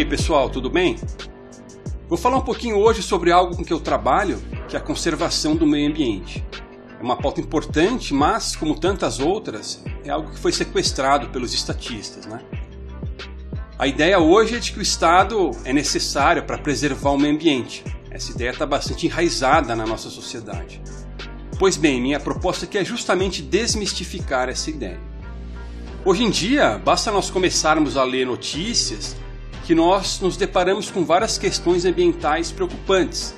pessoal, tudo bem? Vou falar um pouquinho hoje sobre algo com que eu trabalho, que é a conservação do meio ambiente. É uma pauta importante, mas, como tantas outras, é algo que foi sequestrado pelos estatistas, né? A ideia hoje é de que o Estado é necessário para preservar o meio ambiente. Essa ideia está bastante enraizada na nossa sociedade. Pois bem, minha proposta aqui é justamente desmistificar essa ideia. Hoje em dia, basta nós começarmos a ler notícias que nós nos deparamos com várias questões ambientais preocupantes,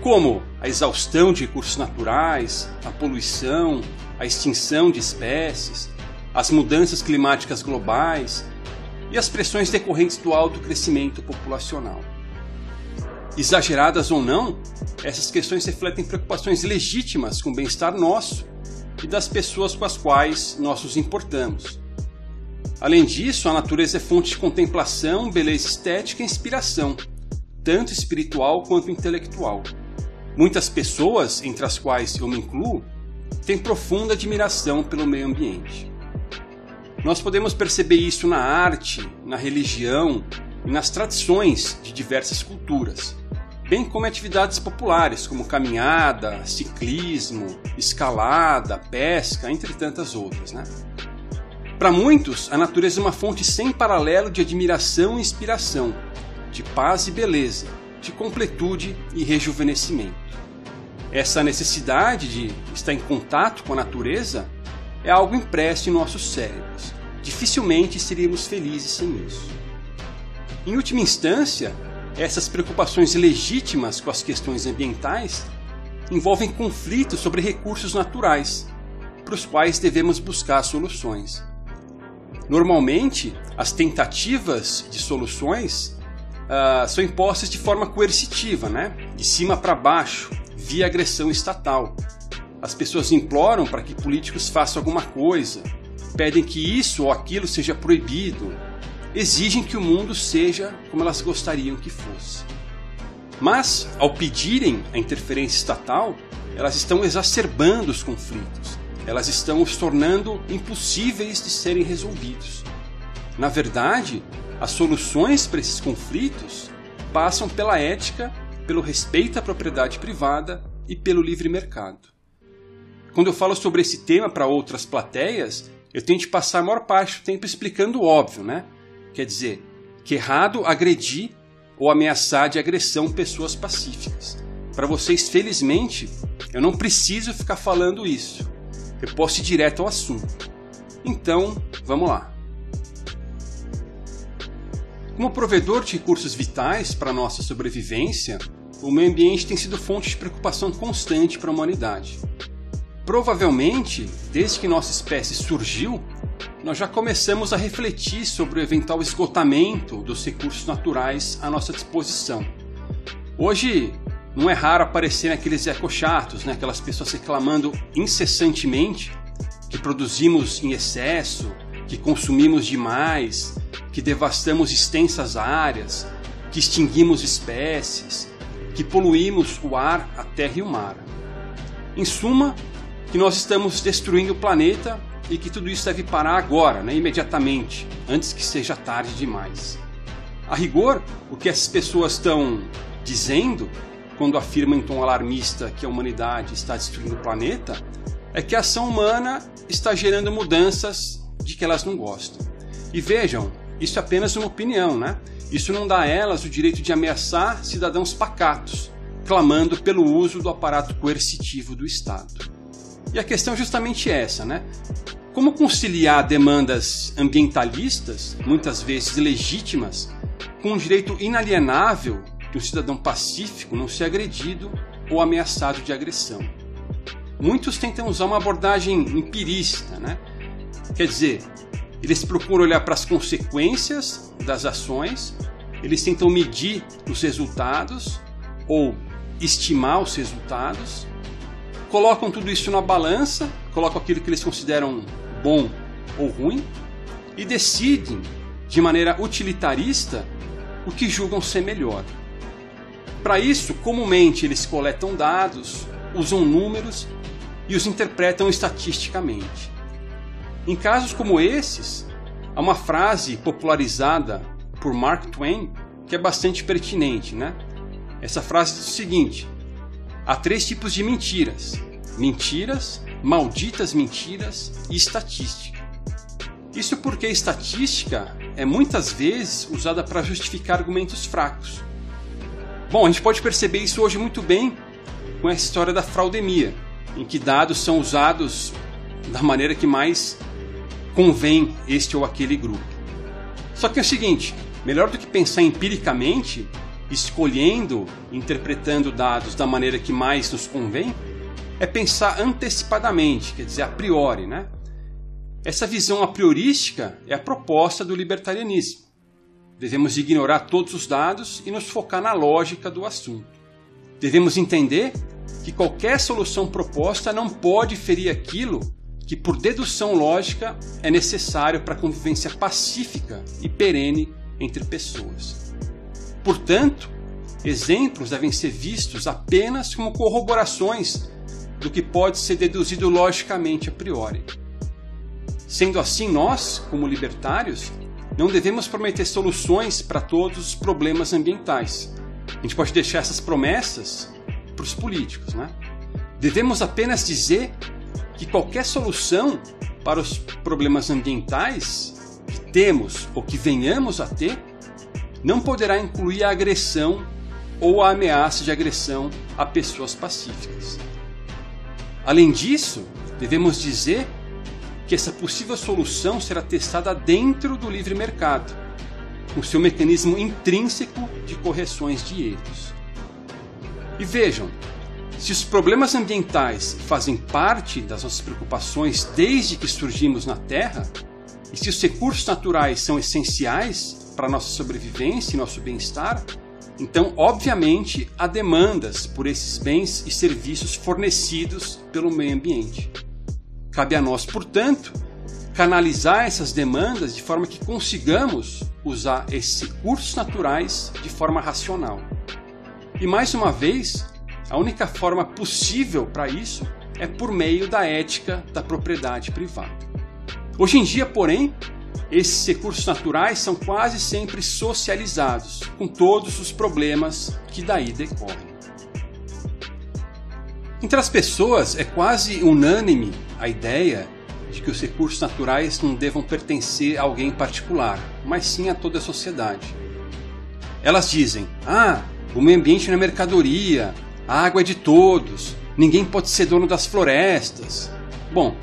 como a exaustão de recursos naturais, a poluição, a extinção de espécies, as mudanças climáticas globais e as pressões decorrentes do alto crescimento populacional. Exageradas ou não, essas questões refletem preocupações legítimas com o bem-estar nosso e das pessoas com as quais nós nos importamos. Além disso, a natureza é fonte de contemplação, beleza estética e inspiração, tanto espiritual quanto intelectual. Muitas pessoas, entre as quais eu me incluo, têm profunda admiração pelo meio ambiente. Nós podemos perceber isso na arte, na religião e nas tradições de diversas culturas, bem como em atividades populares como caminhada, ciclismo, escalada, pesca, entre tantas outras, né? Para muitos, a natureza é uma fonte sem paralelo de admiração e inspiração, de paz e beleza, de completude e rejuvenescimento. Essa necessidade de estar em contato com a natureza é algo impresso em nossos cérebros. Dificilmente seríamos felizes sem isso. Em última instância, essas preocupações legítimas com as questões ambientais envolvem conflitos sobre recursos naturais, para os quais devemos buscar soluções. Normalmente, as tentativas de soluções são impostas de forma coercitiva, né? De cima para baixo, via agressão estatal. As pessoas imploram para que políticos façam alguma coisa, pedem que isso ou aquilo seja proibido, exigem que o mundo seja como elas gostariam que fosse. Mas, ao pedirem a interferência estatal, elas estão exacerbando os conflitos. Elas estão os tornando impossíveis de serem resolvidos. Na verdade, as soluções para esses conflitos passam pela ética, pelo respeito à propriedade privada e pelo livre mercado. Quando eu falo sobre esse tema para outras plateias, eu tenho de passar a maior parte do tempo explicando o óbvio, né? Quer dizer, que é errado agredir ou ameaçar de agressão pessoas pacíficas. Para vocês, felizmente, eu não preciso ficar falando isso. Eu posso ir direto ao assunto. Então, vamos lá. Como provedor de recursos vitais para a nossa sobrevivência, o meio ambiente tem sido fonte de preocupação constante para a humanidade. Provavelmente, desde que nossa espécie surgiu, nós já começamos a refletir sobre o eventual esgotamento dos recursos naturais à nossa disposição. Hoje, não é raro aparecer aqueles ecochatos, né? Aquelas pessoas reclamando incessantemente que produzimos em excesso, que consumimos demais, que devastamos extensas áreas, que extinguimos espécies, que poluímos o ar, a terra e o mar. Em suma, que nós estamos destruindo o planeta e que tudo isso deve parar agora, né? Imediatamente, antes que seja tarde demais. A rigor, o que essas pessoas estão dizendo quando afirmam em tom alarmista que a humanidade está destruindo o planeta, é que a ação humana está gerando mudanças de que elas não gostam. E vejam, isso é apenas uma opinião, né? Isso não dá a elas o direito de ameaçar cidadãos pacatos, clamando pelo uso do aparato coercitivo do Estado. E a questão é justamente essa, né? Como conciliar demandas ambientalistas, muitas vezes legítimas, com o direito inalienável de um cidadão pacífico não ser agredido ou ameaçado de agressão? Muitos tentam usar uma abordagem empirista, né? Quer dizer, eles procuram olhar para as consequências das ações, eles tentam medir os resultados ou estimar os resultados, colocam tudo isso na balança, colocam aquilo que eles consideram bom ou ruim e decidem, de maneira utilitarista, o que julgam ser melhor. Para isso, comumente eles coletam dados, usam números e os interpretam estatisticamente. Em casos como esses, há uma frase popularizada por Mark Twain que é bastante pertinente, né? Essa frase diz o seguinte: há 3 tipos de mentiras: mentiras, malditas mentiras e estatística. Isso porque a estatística é muitas vezes usada para justificar argumentos fracos. Bom, a gente pode perceber isso hoje muito bem com essa história da fraudemia, em que dados são usados da maneira que mais convém este ou aquele grupo. Só que é o seguinte, melhor do que pensar empiricamente, escolhendo, interpretando dados da maneira que mais nos convém, é pensar antecipadamente, quer dizer, a priori, né? Essa visão a priorística é a proposta do libertarianismo. Devemos ignorar todos os dados e nos focar na lógica do assunto. Devemos entender que qualquer solução proposta não pode ferir aquilo que, por dedução lógica, é necessário para a convivência pacífica e perene entre pessoas. Portanto, exemplos devem ser vistos apenas como corroborações do que pode ser deduzido logicamente a priori. Sendo assim, nós, como libertários, não devemos prometer soluções para todos os problemas ambientais. A gente pode deixar essas promessas para os políticos, né? Devemos apenas dizer que qualquer solução para os problemas ambientais que temos ou que venhamos a ter não poderá incluir a agressão ou a ameaça de agressão a pessoas pacíficas. Além disso, devemos dizer que essa possível solução será testada dentro do livre mercado, com seu mecanismo intrínseco de correções de erros. E vejam, se os problemas ambientais fazem parte das nossas preocupações desde que surgimos na Terra, e se os recursos naturais são essenciais para a nossa sobrevivência e nosso bem-estar, então, obviamente, há demandas por esses bens e serviços fornecidos pelo meio ambiente. Cabe a nós, portanto, canalizar essas demandas de forma que consigamos usar esses recursos naturais de forma racional. E mais uma vez, a única forma possível para isso é por meio da ética da propriedade privada. Hoje em dia, porém, esses recursos naturais são quase sempre socializados, com todos os problemas que daí decorrem. Entre as pessoas é quase unânime a ideia de que os recursos naturais não devam pertencer a alguém particular, mas sim a toda a sociedade. Elas dizem: o meio ambiente não é mercadoria, a água é de todos, ninguém pode ser dono das florestas. Bom,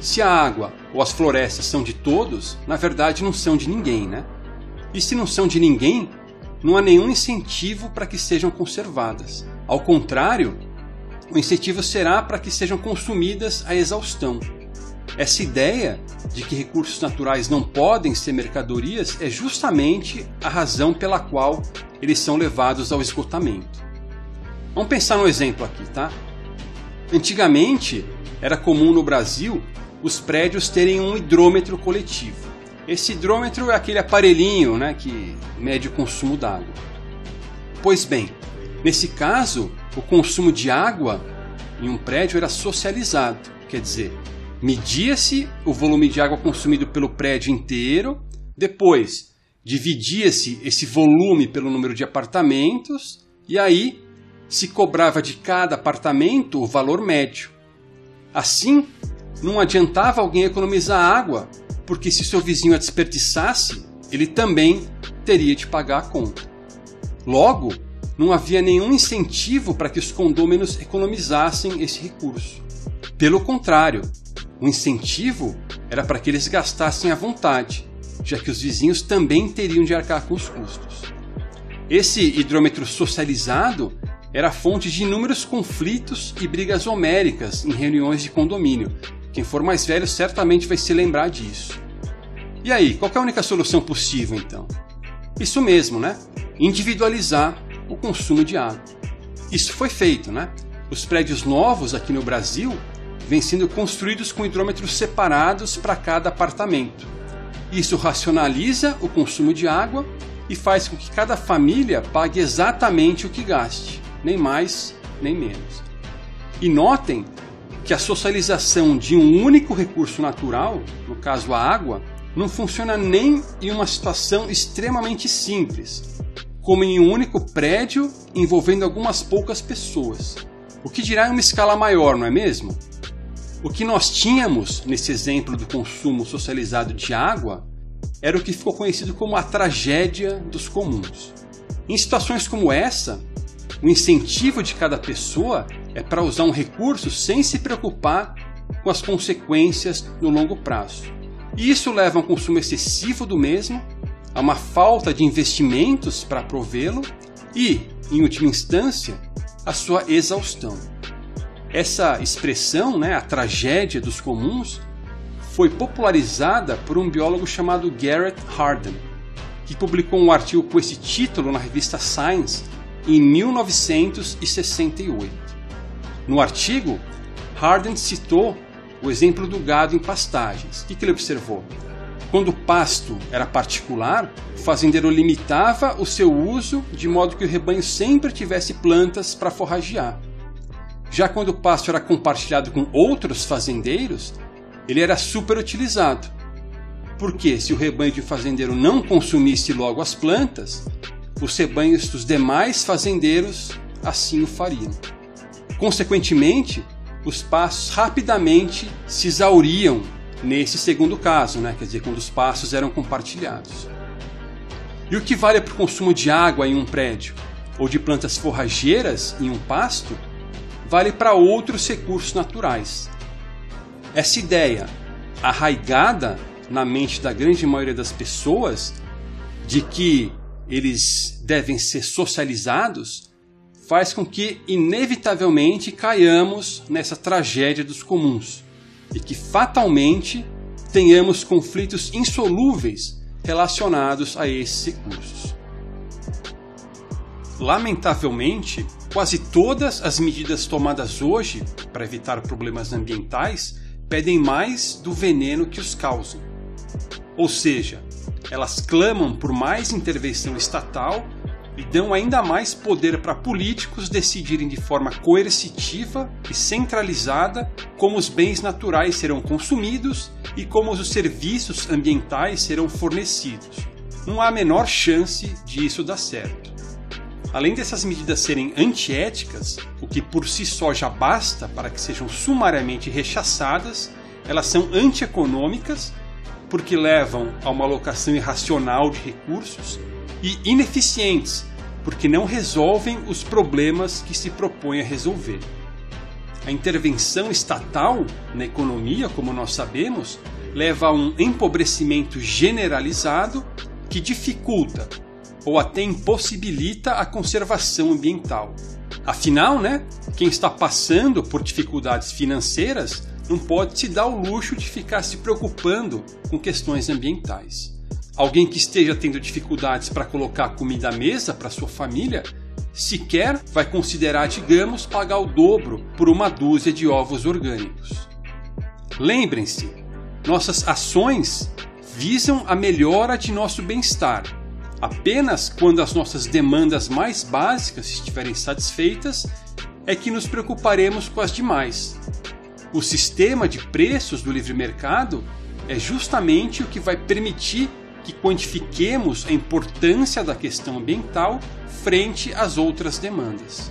se a água ou as florestas são de todos, na verdade não são de ninguém, né? E se não são de ninguém, não há nenhum incentivo para que sejam conservadas. Ao contrário, o incentivo será para que sejam consumidas à exaustão. Essa ideia de que recursos naturais não podem ser mercadorias é justamente a razão pela qual eles são levados ao esgotamento. Vamos pensar num exemplo aqui, tá? Antigamente, era comum no Brasil os prédios terem um hidrômetro coletivo. Esse hidrômetro é aquele aparelhinho, né, que mede o consumo d'água. Pois bem, nesse caso, o consumo de água em um prédio era socializado, quer dizer, media-se o volume de água consumido pelo prédio inteiro, depois dividia-se esse volume pelo número de apartamentos e aí se cobrava de cada apartamento o valor médio. Assim, não adiantava alguém economizar água, porque se seu vizinho a desperdiçasse, ele também teria de pagar a conta. Logo, não havia nenhum incentivo para que os condôminos economizassem esse recurso. Pelo contrário, o incentivo era para que eles gastassem à vontade, já que os vizinhos também teriam de arcar com os custos. Esse hidrômetro socializado era fonte de inúmeros conflitos e brigas homéricas em reuniões de condomínio. Quem for mais velho certamente vai se lembrar disso. E aí, qual é a única solução possível então? Isso mesmo, né? Individualizar o consumo de água. Isso foi feito, né? Os prédios novos aqui no Brasil vêm sendo construídos com hidrômetros separados para cada apartamento. Isso racionaliza o consumo de água e faz com que cada família pague exatamente o que gaste, nem mais nem menos. E notem que a socialização de um único recurso natural, no caso a água, não funciona nem em uma situação extremamente simples, como em um único prédio envolvendo algumas poucas pessoas. O que dirá em uma escala maior, não é mesmo? O que nós tínhamos nesse exemplo do consumo socializado de água era o que ficou conhecido como a tragédia dos comuns. Em situações como essa, o incentivo de cada pessoa é para usar um recurso sem se preocupar com as consequências no longo prazo. E isso leva a um consumo excessivo do mesmo, a uma falta de investimentos para provê-lo e, em última instância, a sua exaustão. Essa expressão, a tragédia dos comuns, foi popularizada por um biólogo chamado Garrett Hardin, que publicou um artigo com esse título na revista Science em 1968. No artigo, Hardin citou o exemplo do gado em pastagens. O que ele observou? Quando o pasto era particular, o fazendeiro limitava o seu uso de modo que o rebanho sempre tivesse plantas para forragear. Já quando o pasto era compartilhado com outros fazendeiros, ele era superutilizado. Porque se o rebanho de um fazendeiro não consumisse logo as plantas, os rebanhos dos demais fazendeiros assim o fariam. Consequentemente, os pastos rapidamente se exauriam nesse segundo caso, quer dizer, quando os pastos eram compartilhados. E o que vale para o consumo de água em um prédio, ou de plantas forrageiras em um pasto, vale para outros recursos naturais. Essa ideia, arraigada na mente da grande maioria das pessoas, de que eles devem ser socializados, faz com que, inevitavelmente, caiamos nessa tragédia dos comuns e que, fatalmente, tenhamos conflitos insolúveis relacionados a esses recursos. Lamentavelmente, quase todas as medidas tomadas hoje para evitar problemas ambientais pedem mais do veneno que os causam. Ou seja, elas clamam por mais intervenção estatal e dão ainda mais poder para políticos decidirem de forma coercitiva e centralizada como os bens naturais serão consumidos e como os serviços ambientais serão fornecidos. Não há a menor chance de isso dar certo. Além dessas medidas serem antiéticas, o que por si só já basta para que sejam sumariamente rechaçadas, elas são antieconômicas porque levam a uma alocação irracional de recursos e ineficientes, porque não resolvem os problemas que se propõem a resolver. A intervenção estatal na economia, como nós sabemos, leva a um empobrecimento generalizado que dificulta ou até impossibilita a conservação ambiental. Afinal, quem está passando por dificuldades financeiras não pode se dar o luxo de ficar se preocupando com questões ambientais. Alguém que esteja tendo dificuldades para colocar comida à mesa para sua família, sequer vai considerar, digamos, pagar o dobro por uma dúzia de ovos orgânicos. Lembrem-se, nossas ações visam a melhora de nosso bem-estar. Apenas quando as nossas demandas mais básicas estiverem satisfeitas é que nos preocuparemos com as demais. O sistema de preços do livre mercado é justamente o que vai permitir que quantifiquemos a importância da questão ambiental frente às outras demandas.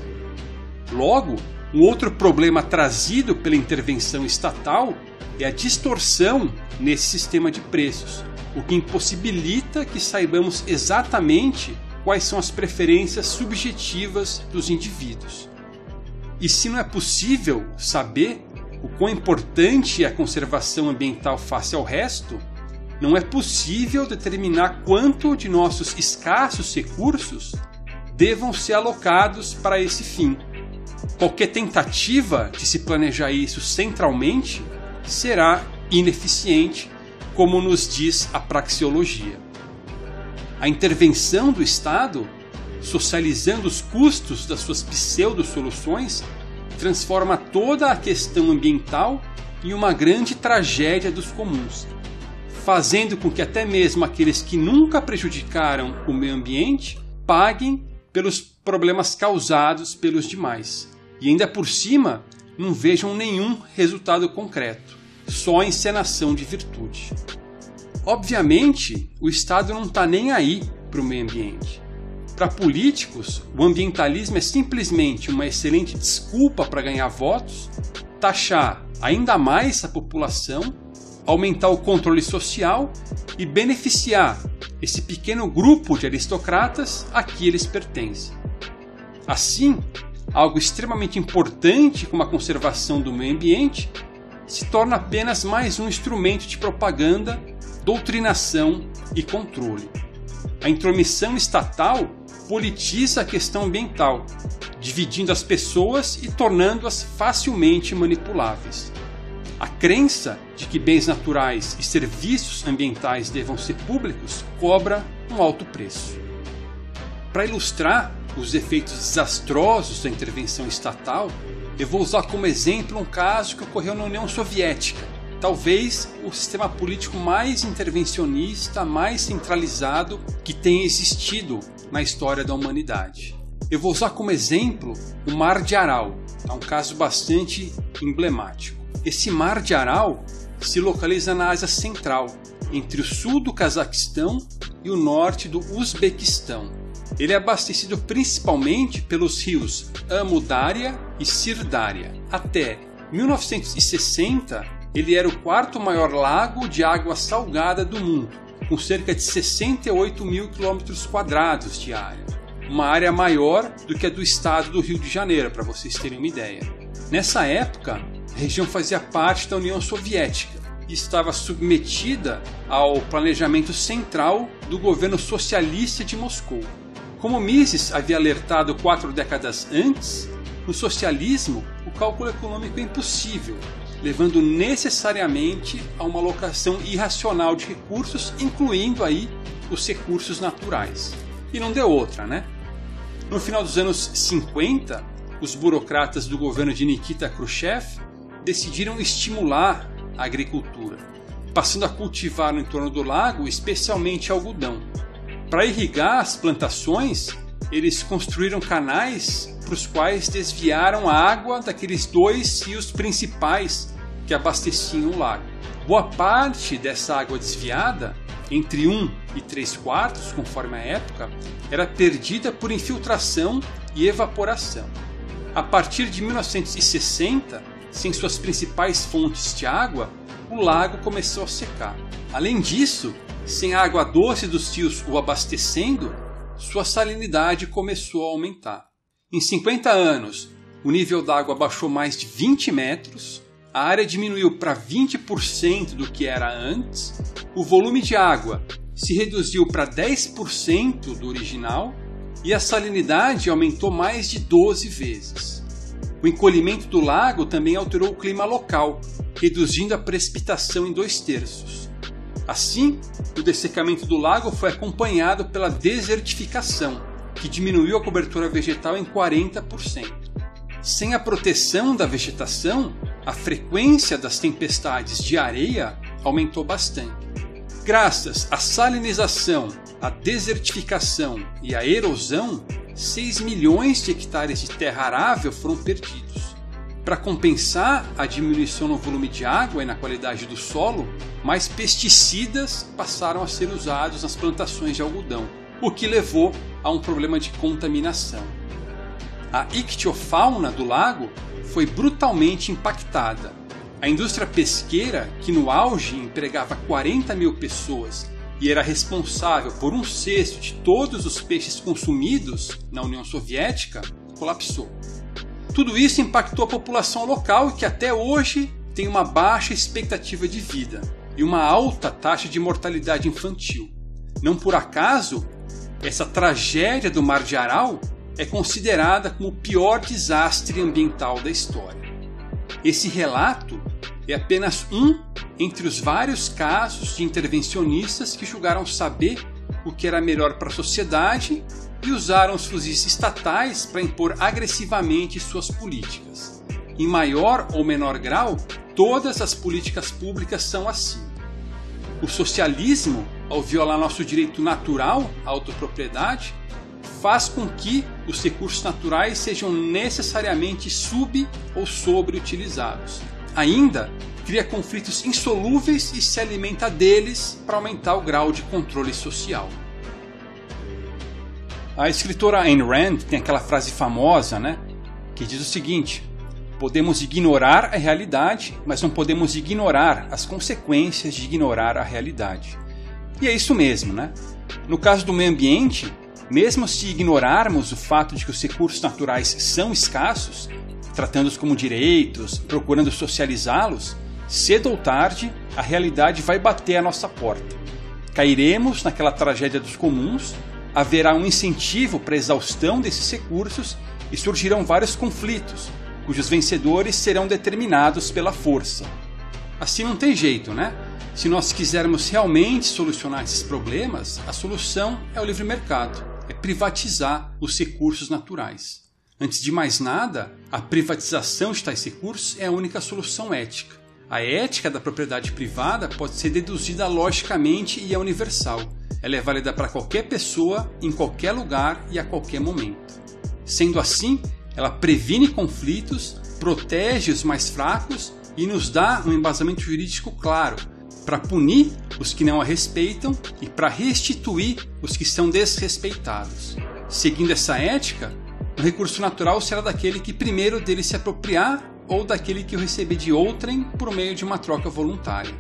Logo, um outro problema trazido pela intervenção estatal é a distorção nesse sistema de preços, o que impossibilita que saibamos exatamente quais são as preferências subjetivas dos indivíduos. E se não é possível saber o quão importante é a conservação ambiental face ao resto, não é possível determinar quanto de nossos escassos recursos devam ser alocados para esse fim. Qualquer tentativa de se planejar isso centralmente será ineficiente, como nos diz a praxeologia. A intervenção do Estado, socializando os custos das suas pseudo-soluções, transforma toda a questão ambiental em uma grande tragédia dos comuns, fazendo com que até mesmo aqueles que nunca prejudicaram o meio ambiente paguem pelos problemas causados pelos demais. E ainda por cima, não vejam nenhum resultado concreto, só encenação de virtude. Obviamente, o Estado não está nem aí para o meio ambiente. Para políticos, o ambientalismo é simplesmente uma excelente desculpa para ganhar votos, taxar ainda mais a população, aumentar o controle social e beneficiar esse pequeno grupo de aristocratas a que eles pertencem. Assim, algo extremamente importante como a conservação do meio ambiente se torna apenas mais um instrumento de propaganda, doutrinação e controle. A intromissão estatal politiza a questão ambiental, dividindo as pessoas e tornando-as facilmente manipuláveis. A crença de que bens naturais e serviços ambientais devam ser públicos cobra um alto preço. Para ilustrar os efeitos desastrosos da intervenção estatal, eu vou usar como exemplo um caso que ocorreu na União Soviética, talvez o sistema político mais intervencionista, mais centralizado que tenha existido na história da humanidade. Eu vou usar como exemplo o Mar de Aral, é um caso bastante emblemático. Esse Mar de Aral se localiza na Ásia Central, entre o sul do Cazaquistão e o norte do Uzbequistão. Ele é abastecido principalmente pelos rios Amudarya e Sirdarya. Até 1960, ele era o quarto maior lago de água salgada do mundo, com cerca de 68 mil km² de área. Uma área maior do que a do estado do Rio de Janeiro, para vocês terem uma ideia. Nessa época, a região fazia parte da União Soviética e estava submetida ao planejamento central do governo socialista de Moscou. Como Mises havia alertado 4 décadas antes, no socialismo o cálculo econômico é impossível, levando necessariamente a uma alocação irracional de recursos, incluindo aí os recursos naturais. E não deu outra, né? No final dos anos 50, os burocratas do governo de Nikita Khrushchev decidiram estimular a agricultura, passando a cultivar no entorno do lago, especialmente algodão. Para irrigar as plantações, eles construíram canais para os quais desviaram a água daqueles 2 rios principais que abasteciam o lago. Boa parte dessa água desviada, entre 1 e 3/4, conforme a época, era perdida por infiltração e evaporação. A partir de 1960, sem suas principais fontes de água, o lago começou a secar. Além disso, sem a água doce dos rios o abastecendo, sua salinidade começou a aumentar. Em 50 anos, o nível da água baixou mais de 20 metros, a área diminuiu para 20% do que era antes, o volume de água se reduziu para 10% do original e a salinidade aumentou mais de 12 vezes. O encolhimento do lago também alterou o clima local, reduzindo a precipitação em 2/3. Assim, o dessecamento do lago foi acompanhado pela desertificação, que diminuiu a cobertura vegetal em 40%. Sem a proteção da vegetação, a frequência das tempestades de areia aumentou bastante. Graças à salinização, à desertificação e à erosão, 6 milhões de hectares de terra arável foram perdidos. Para compensar a diminuição no volume de água e na qualidade do solo, mais pesticidas passaram a ser usados nas plantações de algodão, o que levou a um problema de contaminação. A ictiofauna do lago foi brutalmente impactada. A indústria pesqueira, que no auge empregava 40 mil pessoas e era responsável por 1/6 de todos os peixes consumidos na União Soviética, colapsou. Tudo isso impactou a população local, que até hoje tem uma baixa expectativa de vida e uma alta taxa de mortalidade infantil. Não por acaso, essa tragédia do Mar de Aral é considerada como o pior desastre ambiental da história. Esse relato é apenas um entre os vários casos de intervencionistas que julgaram saber o que era melhor para a sociedade e usaram os fuzis estatais para impor agressivamente suas políticas. Em maior ou menor grau, todas as políticas públicas são assim. O socialismo, ao violar nosso direito natural à autopropriedade, faz com que os recursos naturais sejam necessariamente sub- ou sobreutilizados. Ainda, cria conflitos insolúveis e se alimenta deles para aumentar o grau de controle social. A escritora Ayn Rand tem aquela frase famosa, que diz o seguinte: podemos ignorar a realidade, mas não podemos ignorar as consequências de ignorar a realidade. E é isso mesmo, No caso do meio ambiente, mesmo se ignorarmos o fato de que os recursos naturais são escassos, tratando-os como direitos, procurando socializá-los, cedo ou tarde a realidade vai bater à nossa porta. Cairemos naquela tragédia dos comuns, haverá um incentivo para a exaustão desses recursos e surgirão vários conflitos, cujos vencedores serão determinados pela força. Assim não tem jeito, Se nós quisermos realmente solucionar esses problemas, a solução é o livre mercado, é privatizar os recursos naturais. Antes de mais nada, a privatização de tais recursos é a única solução ética. A ética da propriedade privada pode ser deduzida logicamente e é universal. Ela é válida para qualquer pessoa, em qualquer lugar e a qualquer momento. Sendo assim, ela previne conflitos, protege os mais fracos e nos dá um embasamento jurídico claro para punir os que não a respeitam e para restituir os que são desrespeitados. Seguindo essa ética, o recurso natural será daquele que primeiro dele se apropriar ou daquele que o receber de outrem por meio de uma troca voluntária.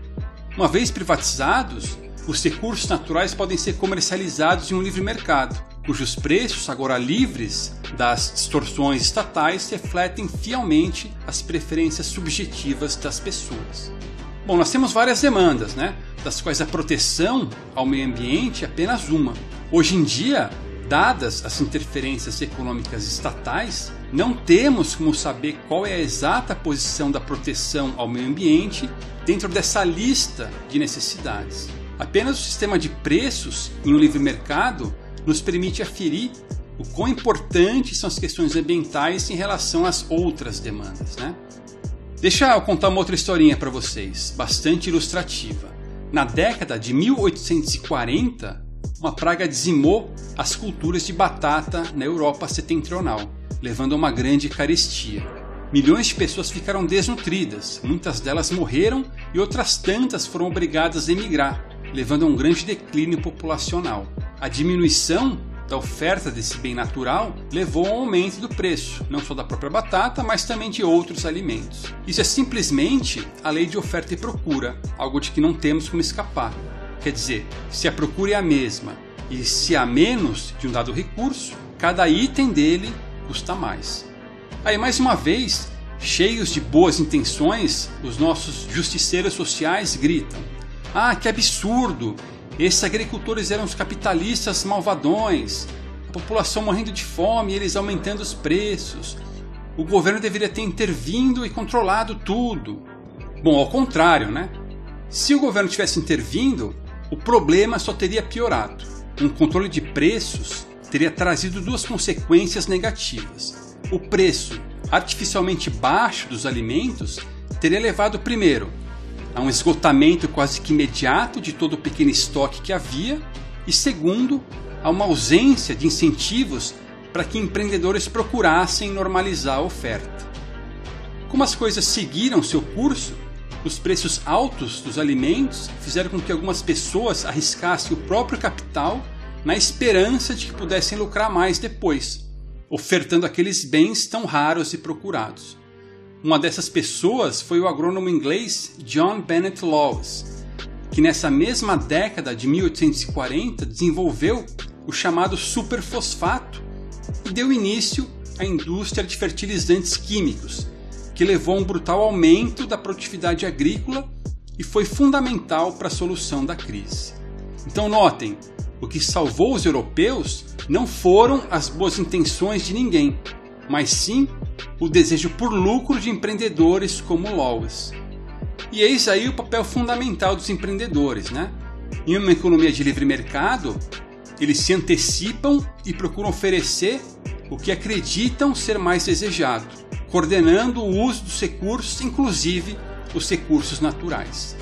Uma vez privatizados, os recursos naturais podem ser comercializados em um livre mercado, cujos preços, agora livres das distorções estatais, refletem fielmente as preferências subjetivas das pessoas. Bom, nós temos várias demandas, das quais a proteção ao meio ambiente é apenas uma. Hoje em dia, dadas as interferências econômicas estatais, não temos como saber qual é a exata posição da proteção ao meio ambiente dentro dessa lista de necessidades. Apenas o sistema de preços em um livre mercado nos permite aferir o quão importantes são as questões ambientais em relação às outras demandas. Deixa eu contar uma outra historinha para vocês, bastante ilustrativa. Na década de 1840, uma praga dizimou as culturas de batata na Europa setentrional, levando a uma grande carestia. Milhões de pessoas ficaram desnutridas, muitas delas morreram e outras tantas foram obrigadas a emigrar, levando a um grande declínio populacional. A diminuição da oferta desse bem natural levou ao aumento do preço, não só da própria batata, mas também de outros alimentos. Isso é simplesmente a lei de oferta e procura, algo de que não temos como escapar. Quer dizer, se a procura é a mesma e se há menos de um dado recurso, cada item dele custa mais. Aí, mais uma vez, cheios de boas intenções, os nossos justiceiros sociais gritam: "Ah, que absurdo! Esses agricultores eram os capitalistas malvadões, a população morrendo de fome e eles aumentando os preços. O governo deveria ter intervindo e controlado tudo." Bom, ao contrário, Se o governo tivesse intervindo, o problema só teria piorado. Um controle de preços teria trazido duas consequências negativas. O preço artificialmente baixo dos alimentos teria levado, primeiro, a um esgotamento quase que imediato de todo o pequeno estoque que havia, e segundo, a uma ausência de incentivos para que empreendedores procurassem normalizar a oferta. Como as coisas seguiram seu curso, os preços altos dos alimentos fizeram com que algumas pessoas arriscassem o próprio capital na esperança de que pudessem lucrar mais depois, ofertando aqueles bens tão raros e procurados. Uma dessas pessoas foi o agrônomo inglês John Bennett Lawes, que nessa mesma década de 1840 desenvolveu o chamado superfosfato e deu início à indústria de fertilizantes químicos, que levou a um brutal aumento da produtividade agrícola e foi fundamental para a solução da crise. Então notem, o que salvou os europeus não foram as boas intenções de ninguém, mas sim o desejo por lucro de empreendedores como Lawes. E eis aí o papel fundamental dos empreendedores, Em uma economia de livre mercado, eles se antecipam e procuram oferecer o que acreditam ser mais desejado, coordenando o uso dos recursos, inclusive os recursos naturais.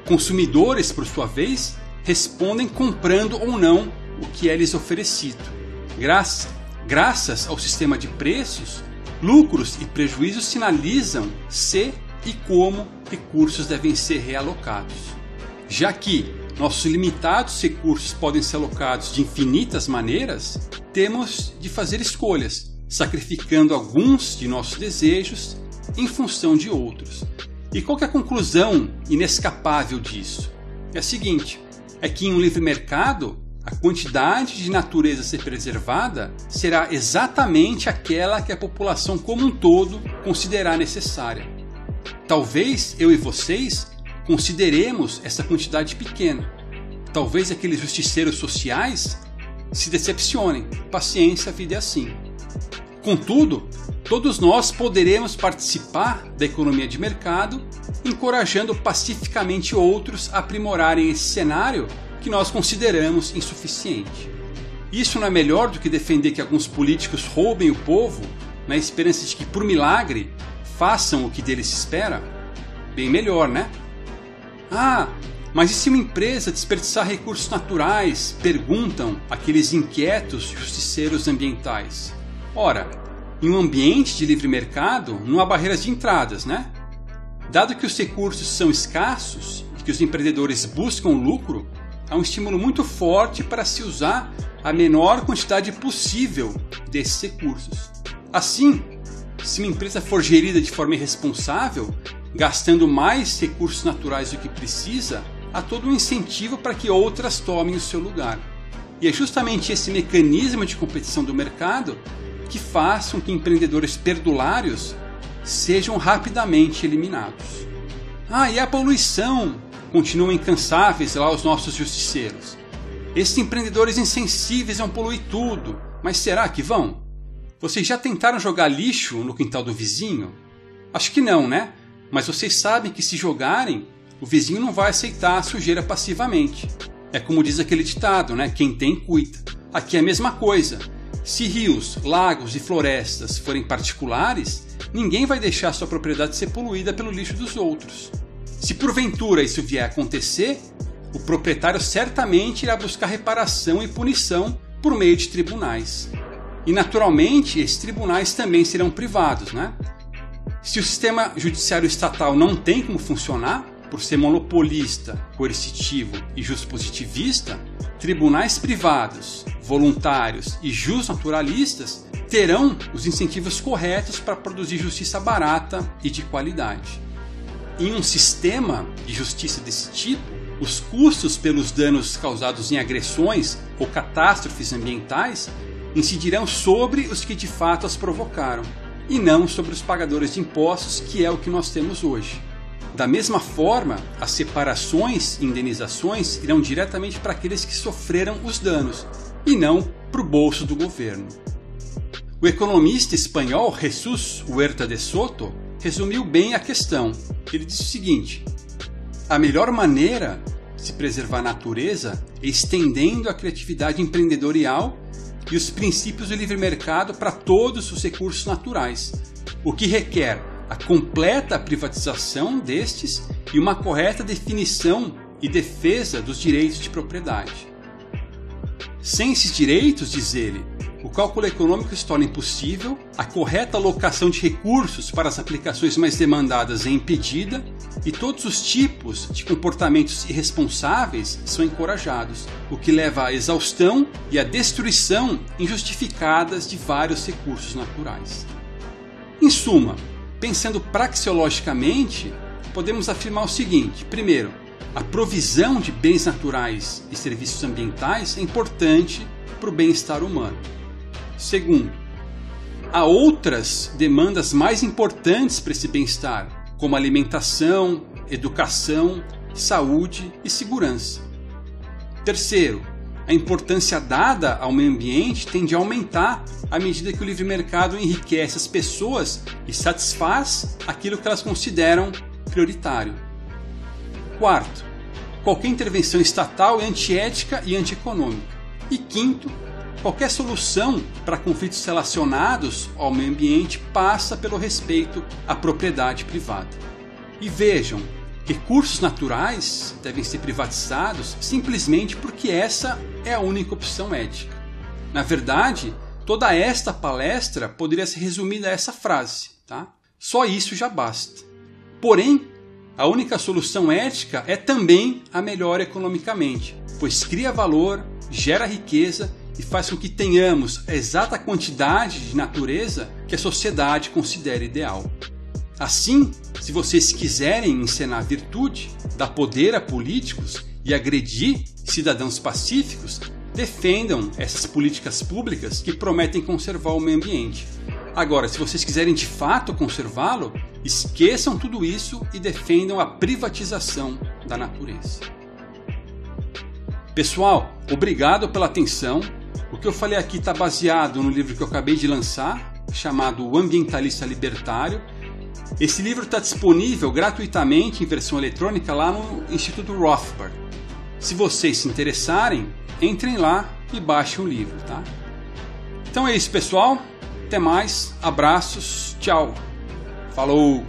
Consumidores, por sua vez, respondem comprando ou não o que é lhes oferecido. Graças ao sistema de preços, lucros e prejuízos sinalizam se e como recursos devem ser realocados. Já que nossos limitados recursos podem ser alocados de infinitas maneiras, temos de fazer escolhas, sacrificando alguns de nossos desejos em função de outros. E qual que é a conclusão inescapável disso? É a seguinte, é que em um livre mercado, a quantidade de natureza a ser preservada será exatamente aquela que a população como um todo considerar necessária. Talvez eu e vocês consideremos essa quantidade pequena. Talvez aqueles justiceiros sociais se decepcionem. Paciência, a vida é assim. Contudo, todos nós poderemos participar da economia de mercado, encorajando pacificamente outros a aprimorarem esse cenário que nós consideramos insuficiente. Isso não é melhor do que defender que alguns políticos roubem o povo na esperança de que, por milagre, façam o que deles se espera? Bem melhor, né? Ah, mas e se uma empresa desperdiçar recursos naturais? Perguntam aqueles inquietos justiceiros ambientais. Ora, em um ambiente de livre mercado não há barreiras de entradas, né? Dado que os recursos são escassos e que os empreendedores buscam lucro, há um estímulo muito forte para se usar a menor quantidade possível desses recursos. Assim, se uma empresa for gerida de forma irresponsável, gastando mais recursos naturais do que precisa, há todo um incentivo para que outras tomem o seu lugar. E é justamente esse mecanismo de competição do mercado que faz com que empreendedores perdulários sejam rapidamente eliminados. Ah, e a poluição? Continuam incansáveis lá os nossos justiceiros. Esses empreendedores insensíveis vão poluir tudo, mas será que vão? Vocês já tentaram jogar lixo no quintal do vizinho? Acho que não, né? Mas vocês sabem que se jogarem, o vizinho não vai aceitar a sujeira passivamente. É como diz aquele ditado, né? Quem tem, cuida. Aqui é a mesma coisa. Se rios, lagos e florestas forem particulares, ninguém vai deixar sua propriedade ser poluída pelo lixo dos outros. Se porventura isso vier a acontecer, o proprietário certamente irá buscar reparação e punição por meio de tribunais. E naturalmente esses tribunais também serão privados, né? Se o sistema judiciário estatal não tem como funcionar, por ser monopolista, coercitivo e justpositivista, tribunais privados, voluntários e justnaturalistas terão os incentivos corretos para produzir justiça barata e de qualidade. Em um sistema de justiça desse tipo, os custos pelos danos causados em agressões ou catástrofes ambientais incidirão sobre os que de fato as provocaram, e não sobre os pagadores de impostos, que é o que nós temos hoje. Da mesma forma, as separações e indenizações irão diretamente para aqueles que sofreram os danos, e não para o bolso do governo. O economista espanhol Jesús Huerta de Soto resumiu bem a questão. Ele disse o seguinte: a melhor maneira de se preservar a natureza é estendendo a criatividade empreendedorial e os princípios do livre mercado para todos os recursos naturais, o que requer a completa privatização destes e uma correta definição e defesa dos direitos de propriedade. Sem esses direitos, diz ele, o cálculo econômico se torna impossível, a correta alocação de recursos para as aplicações mais demandadas é impedida e todos os tipos de comportamentos irresponsáveis são encorajados, o que leva à exaustão e à destruição injustificadas de vários recursos naturais. Em suma, pensando praxeologicamente, podemos afirmar o seguinte: primeiro, a provisão de bens naturais e serviços ambientais é importante para o bem-estar humano. Segundo, há outras demandas mais importantes para esse bem-estar, como alimentação, educação, saúde e segurança. Terceiro, a importância dada ao meio ambiente tende a aumentar à medida que o livre mercado enriquece as pessoas e satisfaz aquilo que elas consideram prioritário. Quarto, qualquer intervenção estatal é antiética e antieconômica. E quinto, qualquer solução para conflitos relacionados ao meio ambiente passa pelo respeito à propriedade privada. E vejam, recursos naturais devem ser privatizados simplesmente porque essa é a única opção ética. Na verdade, toda esta palestra poderia ser resumida a essa frase, tá? Só isso já basta. Porém, a única solução ética é também a melhor economicamente, pois cria valor, gera riqueza e faz com que tenhamos a exata quantidade de natureza que a sociedade considera ideal. Assim, se vocês quiserem encenar virtude, dar poder a políticos e agredir cidadãos pacíficos, defendam essas políticas públicas que prometem conservar o meio ambiente. Agora, se vocês quiserem de fato conservá-lo, esqueçam tudo isso e defendam a privatização da natureza. Pessoal, obrigado pela atenção. O que eu falei aqui está baseado no livro que eu acabei de lançar, chamado O Ambientalista Libertário. Esse livro está disponível gratuitamente em versão eletrônica lá no Instituto Rothbard. Se vocês se interessarem, entrem lá e baixem o livro, tá? Então é isso, pessoal. Até mais. Abraços. Tchau. Falou.